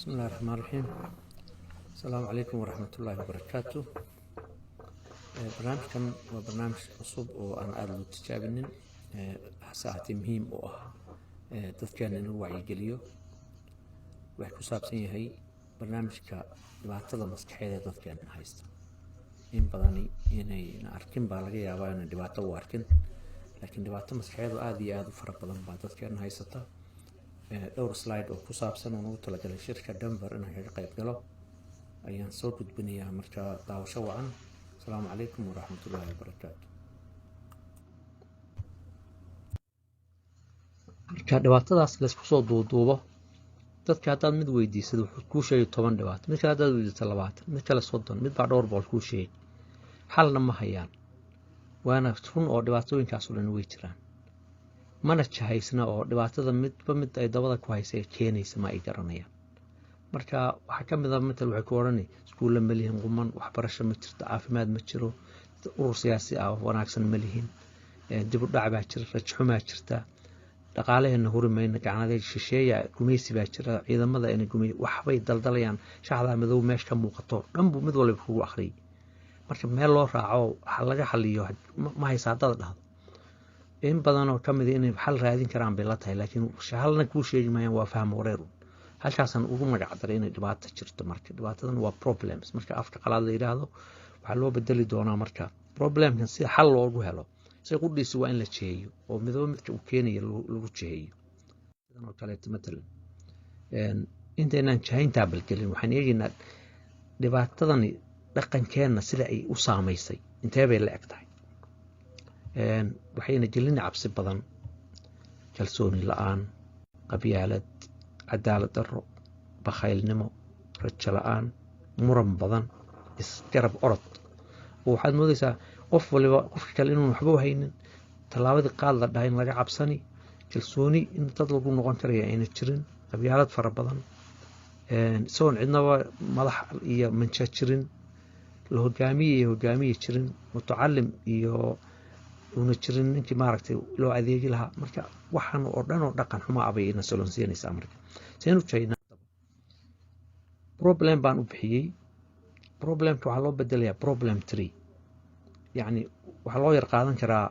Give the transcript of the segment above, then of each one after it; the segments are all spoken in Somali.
بسم الله الرحمن الرحيم. السلام عليكم ورحمة الله وبركاته. برنامجكم وبرنامج عصب وأنا أدلو تجابنين ساعتي مهم dadkan inuu wacyigeliyo wax ku saabsan yahay barnaamijka dhibaatada maskaxeed ee dadkan haysta in badan inay arkin baa laga yaabaa in dhibaato u arkin laakiin dhibaato maskaxeed aad iyo aad u fara badan baa dadkan haysata dhowr slide oo ku saabsan oo ugu talagalay shirka Denver inay ka qayb galo ayaan soo gudbinayaa marka daawasho wacan. Assalaamu calaykum waraxmatullaahi wabarakaatuh. marka dhibaatadaas la isku soo duuduubo dadka haddaad mid weydiisad wuxuu kuu sheegay 10 dhibaato mid kale haddaad weydiisato 20 mid kale 30 mid baa dhowr boqol kuu sheegay xalna ma hayaan waana run oo dhibaatooyinkaas oo dhan way jiraan mana jahaysna oo dhibaatada midba mid ay dabada ku haysay keenaysa ma ay garanayaan marka waxa ka mid ah mid waxay ku oranay iskuul ma lihin quman waxbarasho ma jirto caafimaad ma jiro urur siyaasi ah wanaagsan ma lihin dib u dhac baa jira rajxuma jirta dhaqaaleena hurimayna gacanada shisheeya gumaysi baa jira ciidamada inay gumay waxbay daldalayaan shaxda madow meesh ka muuqato dhanbu mid walba ku akhriy marka meel loo raaco waxa laga xaliyo ma haysaadada dhahdo in badan oo kamid ah inay xal raadin karaan bay la tahay laakiin shahalna ku sheegi maayaan waa faham wareer halkaasan ugu magac daray inay dhibaato jirto marka dhibaatadan waa problems marka afka qalaad la yiraahdo waxa loo bedeli doonaa marka problemkan si xal loogu helo si qudhiis waa in la jeeyo oo midka uu keenayo lagu jeeyo sidan oo kale matalan inteenan jahaynta balgelin waxaan eegaynaa dhibaatadani dhaqankeena sida ay u saameysay intee bay la egtahay waxayna gelin cabsi badan kalsooni la'aan qabyaalad cadaalad darro bakhaylnimo rajo la'aan muran badan isgarab orod waxaad moodaysaa qof waliba qofka kale inuu waxba haynin talaabadii qaad la dhahay in laga cabsani kalsooni in dad lagu noqon karayo ayna jirin qabyaalad fara badan soon cidnaba madax iyo mancha jirin la hogaamiye jirin mutacallim iyo una jirin ninkii maaragtay loo adeegi lahaa marka waxaan oo dhan oo dhaqan xumo abay ina solonsiinaysaa marka seen u jeedna problem baan u bixiyay problemka waxa loo bedelayaa problem 3 يعني waxa loo yar qaadan karaa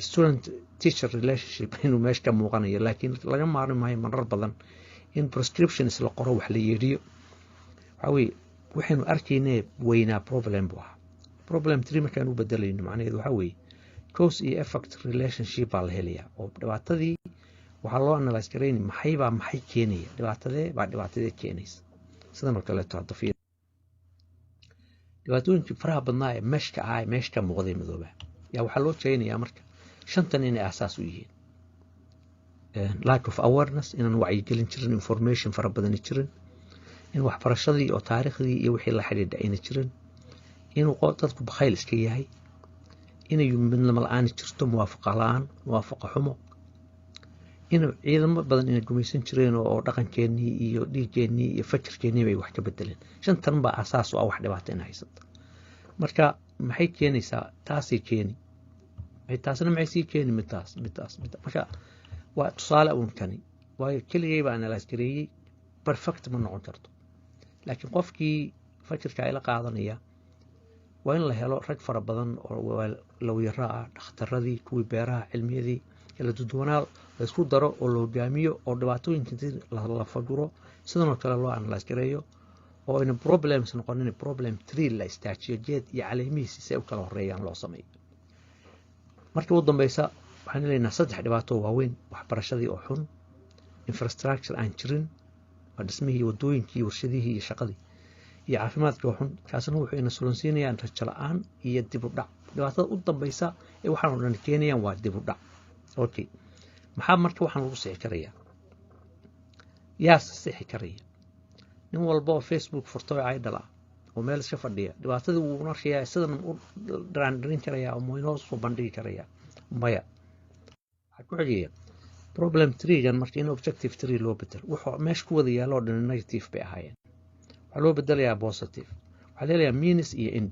student teacher relationship inuu meesha ka muuqanayo laakiin laga maarmi maayo marar badan in prescriptions la qoro wax la yeeriyo waxaynu arkaynaa weynaa problem baa problem 3 markaan u bedelayno macnaheedu waxa weeye cause iyo effect relationship baa la helayaa oo dhibaatadii waxa loo analyze gareynaa maxay keenaya dhibaatadee keenaysa sidan oo kale taado dhibaatooyinka faraha badnaa ee meeshka muuqday madooba yaa waxaa loo jeedinayaa marka shantan inay asaas u yihiin lack of awareness inaan wacyigelin jirin information fara badan jirin in waxbarashadii oo taariikhdii iyo wixii la xidhiidha ayna jirin inuu dadku bakhayl iska yahay inay midnimo la'aan jirto muwaafaqo xumo inuu ciidamo badan inay gumaysan jireen oo dhaqankeennii iyo dhiiggeenii iyo fakirkeennii bay wax ka bedeleen shantan baa asaas u ah wax dhibaato in haysata marka maxay keenaysaa taasay keeni taasna maxay sii keeni midaas marka waa tusaale uun kani waayo keligay baa analyze gareeyay perfect ma noqon karto laakiin qofkii fakirka ay la qaadanaya waa in la helo rag fara badan oo lawyaro ah dhakhtaradii kuwii beeraha cilmiyadii kala duwanaa la isku daro oo la hogaamiyo oo dhibaatooyinka la faguro sidoo kale loo analyze gareeyo oo in problems noqonin problem 3 la istaajiyo jeed iyo caleemihiisa si ay u kala horeeyaan loo sameeyo markii ugu dambaysa waxaan leeyahay saddex dhibaato waaweyn waxbarashadii oo xun infrastructure aan jirin dhismihii wadooyinkii warshadihii iyo shaqadii iyo caafimaadka oo xun kaasna wuxuu ina solonsiinayaan rajo la'aan iyo dib u dhac dhibaatada u dambaysa ee waxaan oo dhan keenayaan waa dib u dhac okay maxaa marka waxaan lagu sixi karayaa yaa sixi karaya nin walba oo Facebook furto ay dhala oo meel iska fadhiya dhibaatadii uu narkiyaa sidan u dran karayaa oo inoo soo bandhigi karayaa maya waxa ku xigaya problem 3 gan marka in objective 3 loo bedelo wuxuu meesha ku wada yaalo dhan negative bay ahaayeen waxa loo bedelayaa positive waxa leeyahay means iyo end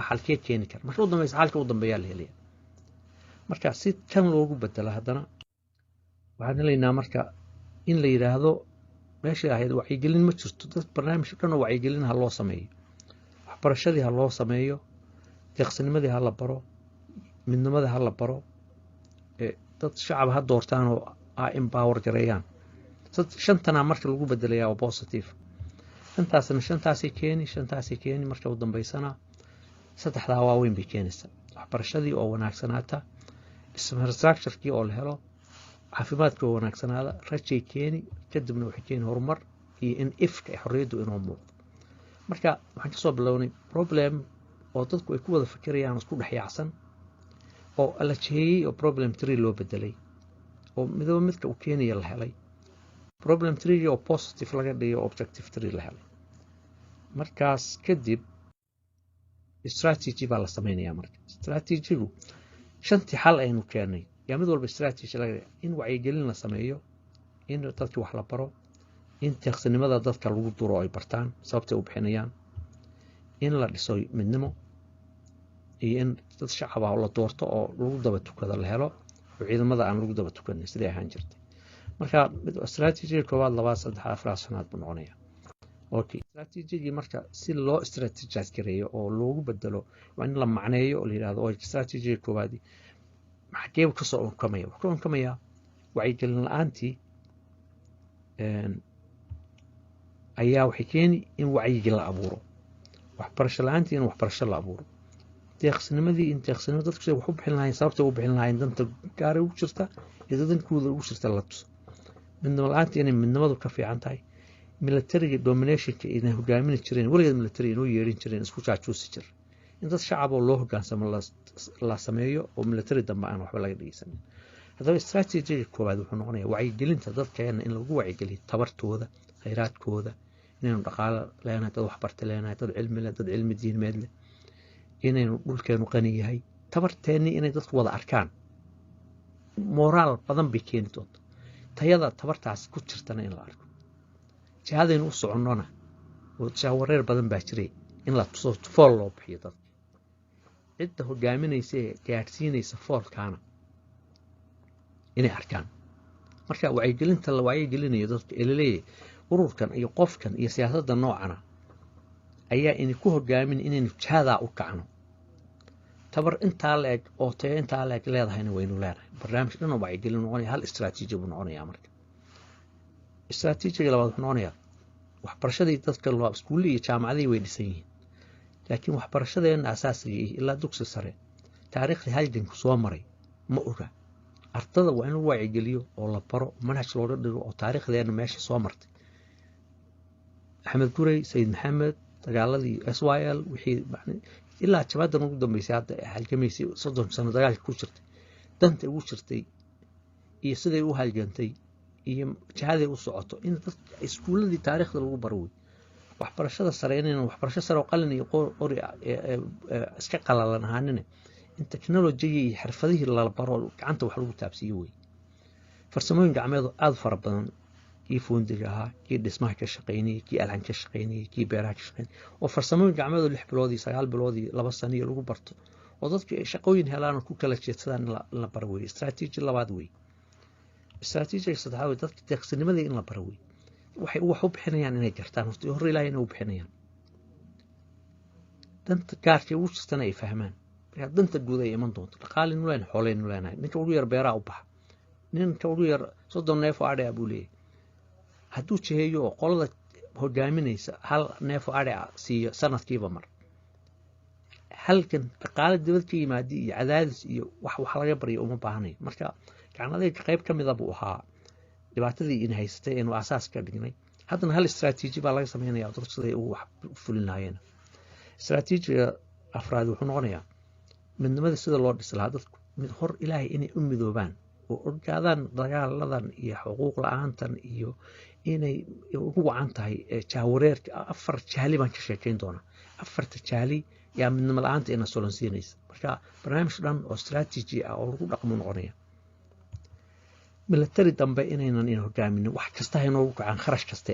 halkee keeni kara marka u dambaysa halka u dambeeyaa la helayaa marka si tan loogu bedelo hadana waxaan leeyahay marka in la yiraahdo meeshii ahayd wacyigelin ma jirto dad barnaamij dhan oo wacyigelin ha loo sameeyo waxbarashadii ha loo sameeyo deeqsinimadii ha la baro midnimadii ha la baro dad shacab ha doortaan oo empower gareeyaan shantana marka lagu bedelayaa oo positive shantaasay keeni marka u dambaysana saddexdaa waaweyn bay keenaysaa waxbarashadii oo wanaagsanaata infrastructurekii oo la helo caafimaadkii oo wanaagsanaada rajay keeni kadibna waxay keeni horumar iyo in ifka xorriyaddu inoo muuqdo marka waxaan kasoo bilownay problem oo dadku ay ku wada fikirayaan isku dhex yaacsan oo la jeeyey oo problem 3 loo bedelay oo midka uu keenaya la helay problem 3 oo positive laga dhigo objective 3 la helay markaas kadib strategy baa la samaynayaa marka strategy-gu shantii xal aynu keenay yaa mid walba strategy laga in wacyigelin la sameeyo in dadka wax la baro in deeqsinimada dadka lagu duro ay bartaan sababtay u bixinayaan in la dhiso midnimo iyo in dad shacab ah la doorto oo lagu daba tukado la helo oo ciidamada aan lagu daba tukanin sidii ahaan jirtay marka strategy koowaad labaad saddex afraad shanaad buu noqonayaa okay strategy marka si loo strategize gareeyo oo loogu bedelo waa in la macneeyo oo la yiraahdo oo strategy koowaad maxaa ka soo onkamaya wacyigelin la'aantii ayaa waxay keeni in wacyiga la abuuro waxbarasho la'aantii in waxbarasho la abuuro deeqsinimadii in deeqsinimo dadku wax u bixin lahayn sababta u bixin lahayn danta gaar ugu jirta iyo dadankooda ugu jirta la tuso midnimo la'aantii inay midnimadu ka fiican tahay military dominationka inay hogaamin jireen weligeed military inuu yeerin jireen isku jaajuusi jir in dad shacab oo loo hogaansamo la sameeyo oo military dambe aan waxba laga dhigaysanin haddaba strategy koowaad wuxuu noqonayaa wacyigelinta dadkeena in lagu wacyigeliyo tabartooda khayraadkooda inaynu dhaqaale leenahay dad waxbarta leenahay dad cilmi leh dad cilmi diimeed leh inaynu dhulkeenu qani yahay tabarteennii inay dadku wada arkaan moraal badan bay keeni doonta tayada tabartaas ku jirtana in la arko jihadaynu u soconnona oo jaawareer badan baa jiray in la tuso fool loo bixiyo dadka cidda hogaaminaysa ee gaadhsiinaysa foolkaana inay arkaan marka wacyigelinta la wacyigelinayo dadka elaleeyahay ururkan iyo qofkan iyo siyaasadda noocana ayaa inay ku hogaamin inaynu jihadaa u kacno tabar intaa la-eg oo tayo intaa la-eg leedahayna waynu leenahay barnaamij dhan oo wacyigelin noqonaya hal istaraatiiji buu noqonayaa marka istaraatiijiga labaad wuxuu noqonayaa waxbarashadii dadka loo iskuullii iyo jaamacadii way dhisan yihiin laakiin waxbarashadeena asaasiga ilaa dugsi sare taariikhdii halganku soo maray ma oga ardada waa in lagu wacyigeliyo oo la baro manhaj looga dhigo oo taariikhdeena meesha soo martay axmed gurey sayid maxamed dagaaladii SYL wixii ilaa jabaadan ugu dambeysay hadda halgamaysay 30 sano dagaalka ku jirtay danta ugu jirtay iyo siday u halgantay iyo jihadii u socoto in dadka iskuuladii taariikhda lagu baro waxbarashada sare inayna waxbarasho sare oo qalin iyo qori iska qalalan ahaanina in technology iyo xirfadihii la baro gacanta wax lagu taabsiyo way farsamooyin gacmeed aad fara badan kii foondiga ahaa kii dhismaha ka shaqeynayay kii alxan ka shaqeynayay kii beeraha ka shaqeynayay oo farsamooyin gacmeed 6 bilood iyo 9 bilood iyo 2 sano lagu barto oo dadku shaqooyin helaan ku kala jeedsadaan la baro way istaraatiiji labaad way istaraatiijiga saddexaad dadka deeqsinimada in la baro way waxay wax u bixinayaan inay gartaan horta hor ilaahay inay u bixinayaan danta gaarka ugu jirtana ay fahmaan danta guud ay iman doonto dhaqaalin leen xoolayn leenahay ninka ugu yar beeraha u baxa ninka ugu yar 30 neef oo adhay abuu leeyahay hadduu jiheeyo oo qolada hogaaminaysa hal neef oo adhay siiyo sanadkiiba mar halkan dhaqaale dibad ka yimaadi iyo cadaadis iyo wax laga bariyo uma baahnayn marka gacanaday qayb ka mid ah buu ahaa dhibaatadii in haystay inuu asaas ka dhignay haddana hal istaraatiiji baa laga samaynayaa dadsiday uu wax fulin lahaayeen istaraatiijiga afraad wuxuu noqonayaa midnimada sida loo dhisi lahaa dadku mid hor ilaahay inay u midoobaan oo ogaadaan dagaaladan iyo xuquuq la'aantan iyo inay ugu wacan tahay jaawareerka 4 jaali baan ka sheekayn doonaa 4 jaali yaa midnimo la'aanta ina solansiinaysa marka barnaamij dhan oo istaraatiiji ah oo lagu dhaqmo noqonaya military dambe inaynan in hogaamin wax kasta ay noogu kacaan kharash kaste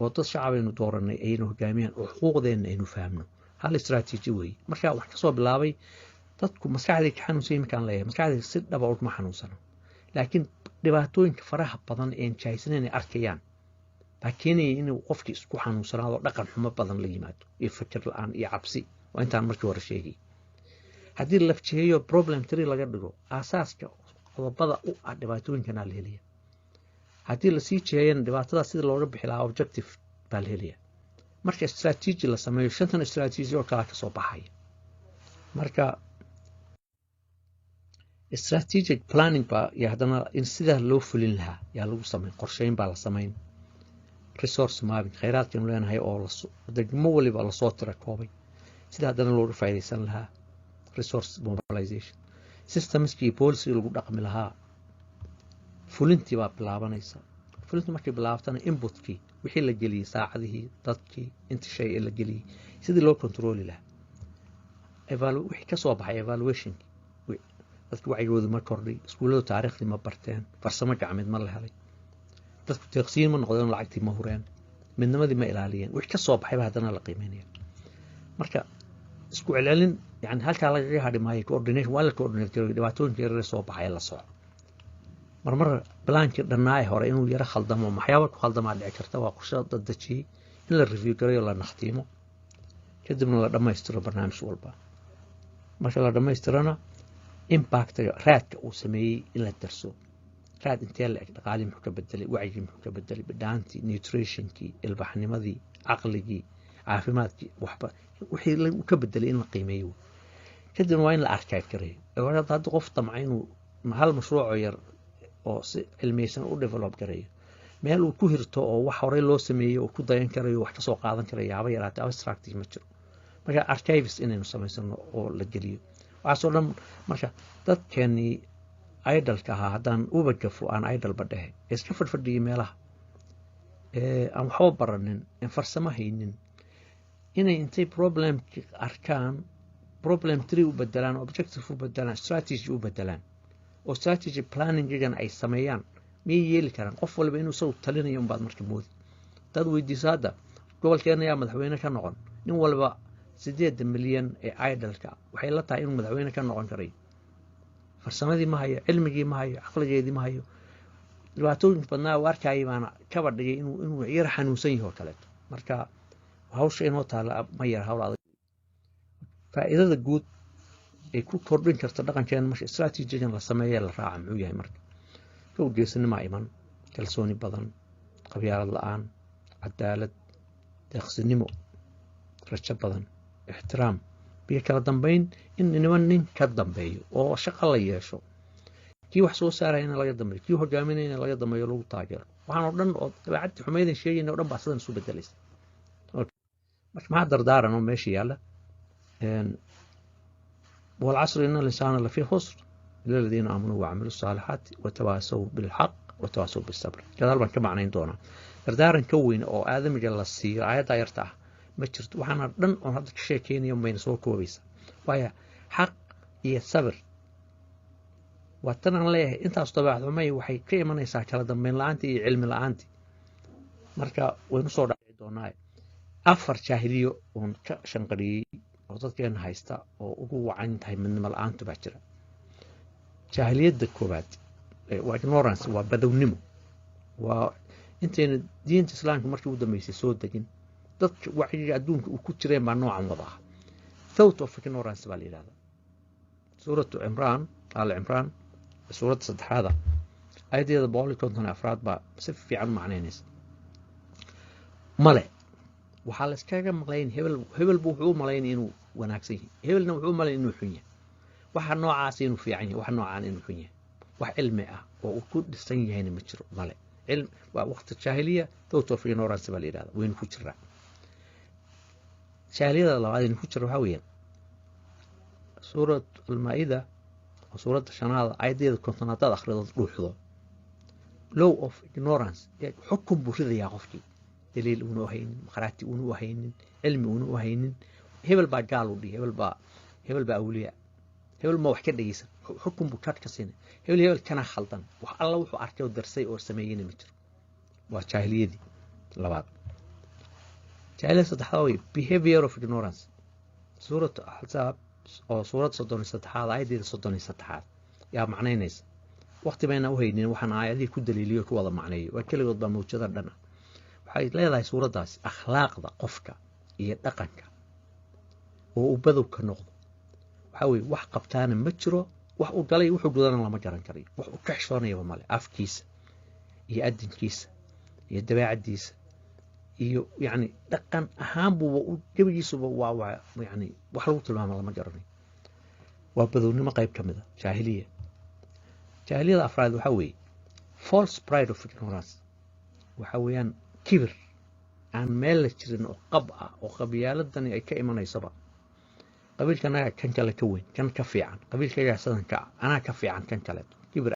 oo dad shacab aynu dooranay aynu hogaamiyaan oo xuquuqdeena aynu fahamno hal istaraatiiji way marka wax ka soo bilaabay dadku maskaxdii ka xanuunsan markaan leeyahay maskaxdii si dhab ah uma xanuunsano laakiin dhibaatooyinka faraha badan ee jaaysaneen arkayaan لكن إنه قفك إسكو حنوصل هذا رقم حما بدن اللي يماتو يفكر الآن يعبسي وأنت عن مركي ورا شيء هذه اللي فتشيه بروبلم تري لقدره أساسك وبدأ دباتون كان الهلية هذه اللي سيتشين دباتها سيد لو ربح لها أوبجكتيف بالهلية مركا استراتيجي اللي سميه شنتن استراتيجي وكلا كسو بحاي مركا استراتيجيك بلانينج با يهدنا إن سيده لو فلين لها يا لو سمين قرشين بالا سمين ريسورس مابين خيرات كانوا لنا هاي أول دقمو ولي بالا صوت ركوبي سيده هدنا لو رفايديسان لها resource mobilization systemskii policy lagu dhaqmi lahaa fulintii baa bilaabanaysa fulintii markay bilaabtana inputkii wixii la geliyay saacadihii dadkii inta shay la geliyay sidii loo control lahaa wixii ka soo baxay evaluation dadku wacyigooda ma kordhay iskuulada taariikhdii ma barteen farsamo gacmeed ma la helay dadku taqsiin ma noqdeen lacagtii ma hureen midnimadii ma ilaaliyeen wixii ka soo baxay baa hadana la qiimeynaya marka isku celcelin يعني halka laga hadhi maayo coordination wala coordinate dhibaatooyinka yar soo baxay la soo marmar balaanki dhannaay hore inuu yara khaldamo maxyaabo ku khaldama dhici karta waa qorshe dadajii in la review gareeyo la naxtimo kadibna la dhameystiro barnaamij walba marka la dhameystirana impact raadka uu sameeyay in la darso raad intee la dhaqaali muxuu ka bedelay wacyi muxuu ka bedelay bidhaantii nutritionkii ilbaxnimadii aqligii caafimaadkii waxba wixii la ka bedelay in la qiimeeyo kadibna waa in la archive gareeyo hadda qof damca inuu hal mashruuc yar oo si cilmiyeysan u develop gareeyo meel uu ku hirto oo wax hore loo sameeyo oo ku dayan karayo wax ka soo qaadan karayo yaaba yaraatay abstract ma jiro marka archives inaynu samaysano oo la geliyo waxaasoo dhan marka dadkeennii idolka ahaa haddaan uba gafo aan idol badhehe iska fadhfadhiyay meelaha aan waxba baranin aan farsamo haynin inay intay problemki arkaan problem 3 u bedelaan objective u bedelaan strategy u bedelaan oo strategy planning-gan ay sameeyaan miyay yeeli karaan qof walba inuu soo talinayo baad marka moodi dad weydiisaada gobolkeena yaa madaxweyne ka noqon nin walba 8 milyan ee idolka waxay la tahay inuu madaxweyne ka noqon karay farsamadii ma hayo cilmigii ma hayo aqligeedii ma hayo dhibaatooyinka badnaa warkay baana ka badhigay inuu yar xanuunsan yahay kale marka hawsha inoo taala ma yar hawl adag faa'iidada guud ee ku kordhin karta dhaqankeena marka strategy-gan la sameeyo la raaca muxuu yahay marka kow geesinimo iman kalsooni badan qabyaalad la'aan cadaalad deeqsinimo rajo badan ixtiraam biyo kala dambeyn in nin ka dambeeyo oo shaqo la yeesho kii wax soo saarayna laga dambeeyo kii hogaaminayna laga dambeeyo lagu taageero waxaan oo dhan oo dabeecad xumeeyeen sheegayna oo dhan baa sidan isu bedelaysa ما دردارة إنه ماشي يلا والعصر إن الإنسان لفي خسر إلا الذين آمنوا وعملوا الصالحات وتواصوا بالحق وتواصوا بالصبر كذلك كما عنين دونا دردارة نكون أو آدم جل السير عيدا يرتاح مجرد وحنا دن هذا الشيء كين يوم بين سوق كويس وهي حق هي الصبر واتنا عليه أنت أستبعد وما وحي كيما نيسا كلا دمين لعنتي علم لعنتي مركا ونصور دوناي afar jaahiliyo oo ka shanqariyay oo dadkeena haysta oo ugu wacan tahay midnimo la'aanta baa jira jaahiliyada koobaad waa ignorance waa badownimo waa inteena diinta islaamka markii uu dhameysay soo degin dadka wacyiga adduunka uu ku jireen baa noocan wada thought of ignorance baa leeyahay suuratu imraan al-imraan suurada saddexaad ayadeeda boqol konton afraad baa si fiican macneynaysa male waxaa la iskaga maqlayn hebel buu wuxuu malaynay inuu wanaagsan yahay hebelna wuxuu malaynay inuu xun yahay waxa noocaas inuu fiican yahay waxa noocaan inuu xun yahay wax cilmi ah oo uu ku dhisan yahay ma jiro male cilm waa waqti jaahiliya thought of ignorance baa leeyahay weyn ku jira jaahiliyada labaad in ku jira waxa weeyaan suurad al-maa'ida oo suurada shanaad ayadeeda kontonaad akhrido dhuuxdo law of ignorance xukum buu ridayaa qofkii دليل ونو هين مقراتي ونو هين علمي ونو هين هبل با قالوا دي هبل با أولياء هبل ما وحكي ديسا حكم بكات كسينة هبل كان خلطان وح الله وحو أركيو درسي أو سميين متر وجاهلية دي لبعض جاهلية صدحاوي behavior of ignorance سورة أحزاب أو سورة صدوني صدحات عايدي صدوني صدحات يا معنى نيس وقت بينا وهينين وحنا عايدي كل دليلية كواضا معنى وكل يوضا موجودة لنا waxay leedahay suuraddaasi akhlaaqda qofka iyo dhaqanka oo uu badow ka noqdo waxaa weeye wax qabtaana ma jiro wax uu galay wuxuu gudana lama garan karayo wax uu ka xishoonayaba male afkiisa iyo adinkiisa iyo dabeecaddiisa iyo yacni dhaqan ahaan buuba gebigiisuba waa yacni wax lagu tilmaamo lama garanayo waa badownimo qayb ka mid a jaahiliyada afraad waxaa weeye false pride of ignorance waxaa weeyaan kibir aan meel la jirin oo qab ah oo qabyaaladani ay ka imanaysaba qabiilkanaga kan kale ka weyn kan ka fiican qabiilkaygaa sidan ka ah anaa ka fiican kan kaleeto